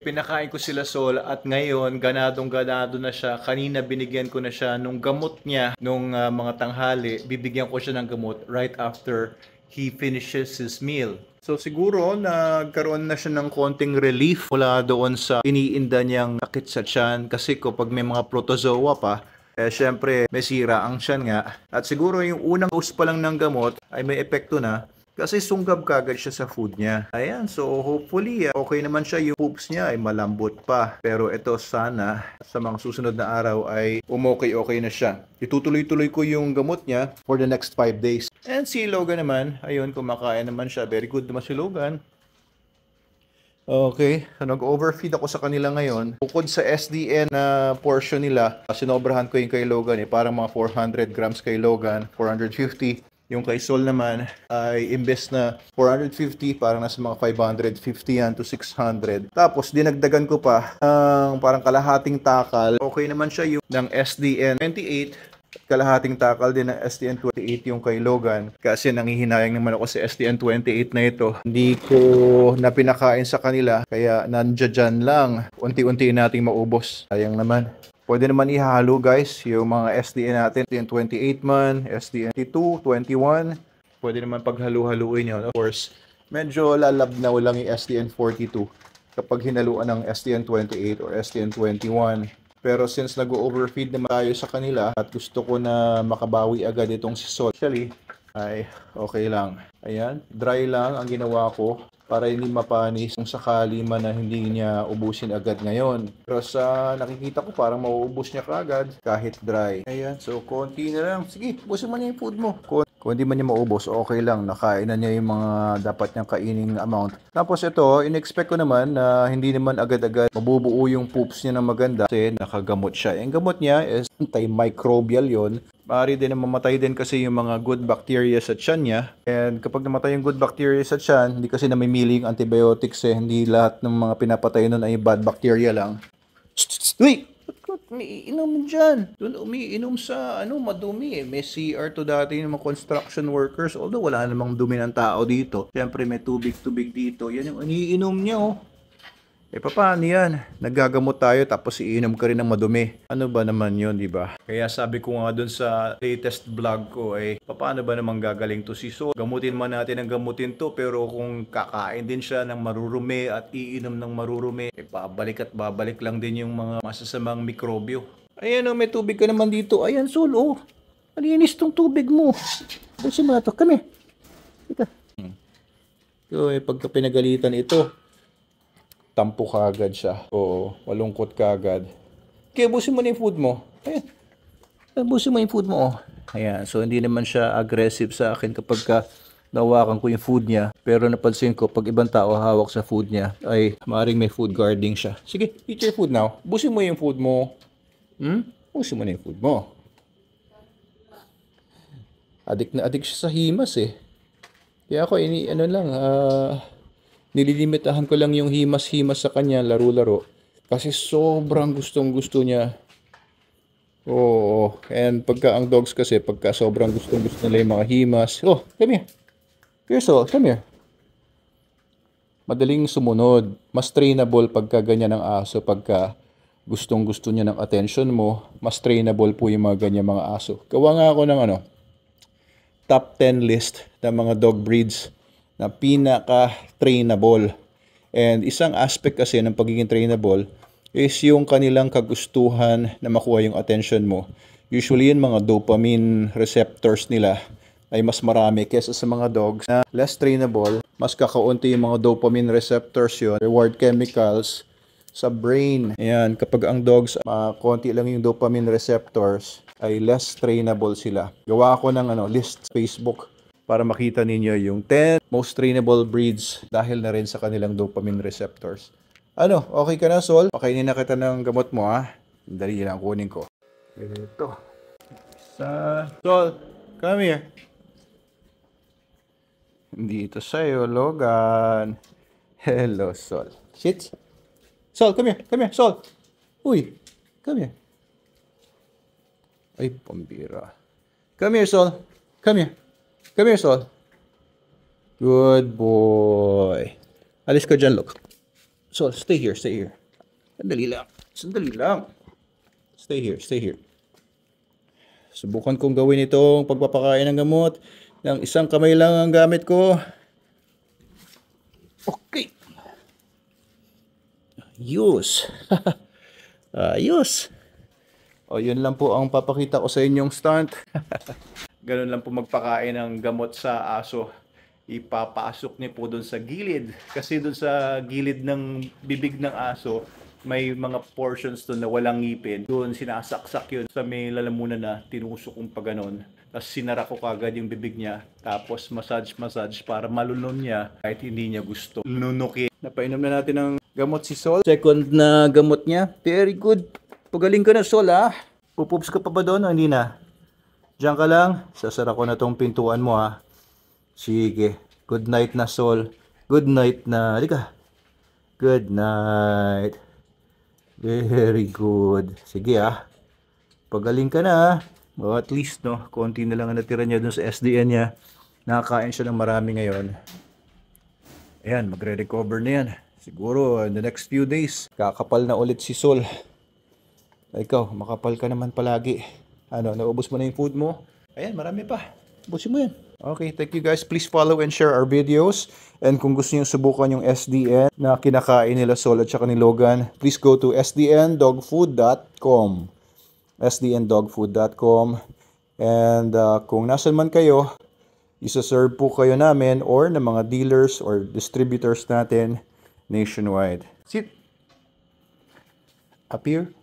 Pinakain ko sila Sol at ngayon ganadong-ganado na siya. Kanina binigyan ko na siya nung gamot niya nung mga tanghali. Bibigyan ko siya ng gamot right after he finishes his meal. So siguro nagkaroon na siya ng konting relief mula doon sa iniinda niyang sakit sa tiyan kasi kapag may mga protozoa pa, syempre may sira ang tiyan nga. At siguro yung unang dose pa lang ng gamot ay may epekto na. Kasi sunggab kagad siya sa food niya. Ayan, so hopefully, okay naman siya. Yung poops niya ay malambot pa. Pero ito sana, sa mga susunod na araw ay okay na siya. Itutuloy-tuloy ko yung gamot niya for the next 5 days. And si Logan naman, ayun, kumakain naman siya. Very good naman si Logan. Okay, so nag-overfeed ako sa kanila ngayon. Bukod sa SDN na portion nila, sinobrahan ko yung kay Logan. Parang mga 400 grams kay Logan, 450. Yung kay Sol naman ay imbes na 450, parang nasa mga 550 yan to 600. Tapos dinagdagan ko pa ang parang kalahating takal. Okay naman siya yung ng SDN 28. Kalahating takal din ng SDN 28 yung kay Logan. Kasi nangihinayang naman ako sa SDN 28 na ito. Hindi ko na pinakain sa kanila. Kaya nandiyan lang. Unti-unti nating maubos. Sayang naman. Pwede naman ihalo guys, yung mga SDN natin, SDN 28 man, SDN 22, 21. Pwede naman paghalo-haluin yun. Of course, medyo lalabnaw lang yung SDN 42 kapag hinaluan ng SDN 28 or SDN 21. Pero since nag-overfeed naman tayo sa kanila at gusto ko na makabawi agad itong si Sol, actually, ay okay lang. Ayan, dry lang ang ginawa ko para hindi mapanis kung sakali man na hindi niya ubusin agad ngayon. Pero sa nakikita ko parang mauubos niya kaagad kahit dry. Ayan, so konti na lang. Sige, ubusin mo na yung food mo. Kung hindi man niya maubos, okay lang. Nakain na niya yung mga dapat niyang kainin amount. Tapos ito, in-expect ko naman na hindi naman agad-agad mabubuo yung poops niya na maganda kasi nakagamot siya. Yung gamot niya is antimicrobial yon. Maaari din na mamatay din kasi yung mga good bacteria sa tiyan niya. And kapag namatay yung good bacteria sa tiyan, hindi kasi namimili yung antibiotics eh. Hindi lahat ng mga pinapatay nun ay bad bacteria lang. Uy! Ba't umiinom dyan? Doon umiinom sa madumi eh. May CR to dati yung mga construction workers. Although wala namang dumi ng tao dito. Siyempre may tubig-tubig dito. Yan yung iniinom niya oh. Paano yan? Nagagamot tayo tapos iinom ka rin ng madumi. Ano ba naman yun, di ba? Kaya sabi ko nga dun sa latest vlog ko paano ba naman gagaling to si Sol? Gamutin man natin ang gamutin to, pero kung kakain din siya ng marurumi at iinom ng marurumi, babalik at babalik lang din yung mga masasamang mikrobyo. Ayan may tubig ka naman dito. Ayan Sol, malinis tong tubig mo. Kasi mo na to, kami. Ika. So, pagka pinagalitan ito, tampo kagad siya. Oo, malungkot kagad. Okay, busin mo na yung food mo. Ayan. Busin mo yung food mo. Ayan, so hindi naman siya aggressive sa akin kapag nawakan ko yung food niya. Pero napansin ko, pag ibang tao hawak sa food niya, ay maaaring may food guarding siya. Sige, eat your food now. Busin mo yung food mo. Busin mo na yung food mo. Adik na adik siya sa himas eh. Kaya ako, nililimitahan ko lang yung himas-himas sa kanya, laro-laro. Kasi sobrang gustong-gusto niya. Oo. And pagka ang dogs kasi, pagka sobrang gustong-gusto nila yung mga himas. Oh, come here. Here's all. Come here. Madaling sumunod. Mas trainable pagka ganyan ang aso. Pagka gustong-gusto niya ng attention mo, mas trainable po yung mga ganyan mga aso. Gawa nga ako ng top 10 list ng mga dog breeds na pinaka-trainable. And isang aspect kasi ng pagiging trainable is yung kanilang kagustuhan na makuha yung attention mo. Usually yung mga dopamine receptors nila ay mas marami kaysa sa mga dogs na less trainable. Mas kakaunti yung mga dopamine receptors yun, reward chemicals sa brain. Ayan, kapag ang dogs, konti lang yung dopamine receptors, ay less trainable sila. Gawa ako ng list sa Facebook para makita ninyo yung 10 most trainable breeds dahil na rin sa kanilang dopamine receptors. Okay ka na, Sol? Pakainin na kita ng gamot mo, ha? Dali lang, kunin ko. Ito. Sol, come here. Hindi ito sa'yo, Logan. Hello, Sol. Sit. Sol, come here. Come here, Sol. Uy, come here. Ay, pambira. Come here, Sol. Come here. Come here, Sol. Good boy. Alis ka dyan, look. Sol, stay here, stay here. Sandali lang. Sandali lang. Stay here, stay here. Subukan kong gawin itong pagpapakain ng gamot. Ng isang kamay lang ang gamit ko. Okay. Ayos. Ayos. O, yun lang po ang papakita ko sa inyong stunt. Ganun lang po magpakain ng gamot sa aso. Ipapasok niyo po doon sa gilid. Kasi doon sa gilid ng bibig ng aso, may mga portions doon na walang ngipin. Doon sinasaksak yun sa may lalamunan na tinusok kong pa ganon. Tapos sinara ko kagad yung bibig niya. Tapos massage para malunon niya kahit hindi niya gusto lunukin. Napainom na natin ng gamot si Sol. Second na gamot niya. Very good. Pagaling ka na, Sol, ha? Pupups ka pa ba doon o hindi na? Diyan ka lang. Sasara ko na tong pintuan mo, ha? Sige. Good night na, Sol. Good night na. Halika. Good night. Very good. Sige, ha? Pagaling ka na, ha? O, at least, no? Konti na lang ang natira niya dun sa SDN niya. Nakakain siya ng marami ngayon. Ayan, magre-recover na yan. Siguro, in the next few days, kakapal na ulit si Sol. Ikaw, makapal ka naman palagi. Ano, naubos mo na yung food mo? Ayan, marami pa. Ubusin mo yan. Okay, thank you guys. Please follow and share our videos. And kung gusto niyo subukan yung SDN na kinakain nila Sol at saka ni Logan, please go to sdndogfood.com. sdndogfood.com. And kung nasan man kayo, isa-serve po kayo namin or ng mga dealers or distributors natin nationwide. Sit. Up here.